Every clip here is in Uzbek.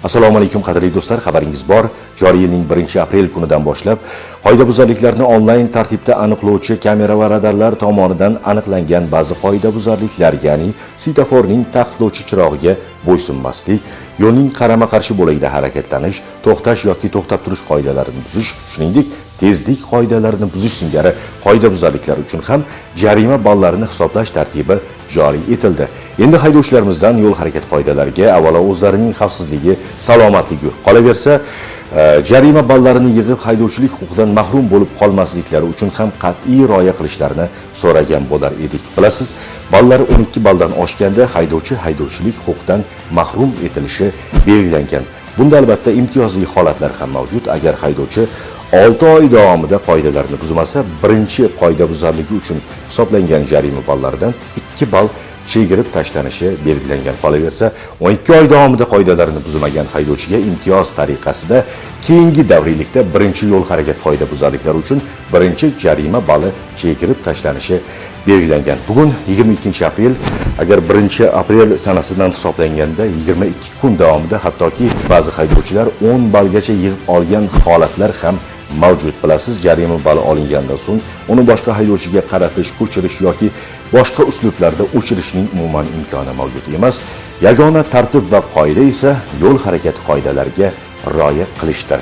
Assalomu alaykum qadrli do'stlar, xabaringiz bor. Joriy yilning 1-aprel kunidan boshlab qoidabuzarliklarni onlayn tartibda aniqlovchi kamera va radarlar tomonidan aniqlangan ba'zi qoidabuzarliklar, ya'ni svetoforning taqiqlovchi chirog'iga bo'ysunmaslik, yo'lning qarama-qarshi bo'lagida harakatlanish, to'xtash yoki to'xtab turish qoidalarini buzish, shuningdek tezlik qoidalarini buzish singari qoidabuzarliklar uchun ham jarima ballarini hisoblash tartibi joriy etildi. Endi haydovchilarimizdan yo'l harakat qoidalariga avvalo o'zlarining xavfsizligi, salomatligi qolaversa, jarima ballarini yig'ib haydovchilik huquqidan mahrum bo'lib qolmasliklari uchun ham qat'iy rioya qilishlarini so'ragan bo'lar edik. Bilasiz, ballar 12 baldan oshganda haydovchi haydovchilik huquqidan mahrum etilishi belgilangan. Bunda albatta imtiyozli holatlar ham mavjud. Agar haydovchi 6 oy davomida qoidalarni buzmasa, birinchi qoidabuzarligi uchun hisoblangan jarima ballaridan 2 ball chegirib tashlanishi belgilangan. Qolaversa, 12 oy davomida qoidalarni buzmagan haydovchiga imtiyoz tariqasida keyingi davriylikda birinchi yo'l harakat qoidabuzarliklari uchun birinchi jarima balli chegirib tashlanishi belgilangan. Bugun 22-aprel, agar 1-aprel sanasidan hisoblanganda 22 kun davomida hattoki ba'zi haydovchilar 10 ballgacha yig'ib olgan holatlar ham mavjud. Bilasiz, jarima bali olingandan so'ng uni boshqa haydovchiga qaratish, ko'chirish yoki boshqa uslublarda o'chirishning umuman imkoni mavjud emas. Yagona tartib va qoida esa yo'l harakat qoidalariga rioya qilishdir.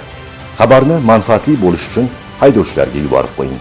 Xabarni manfaatli bo'lish uchun haydovchilarga yuborib qo'ying.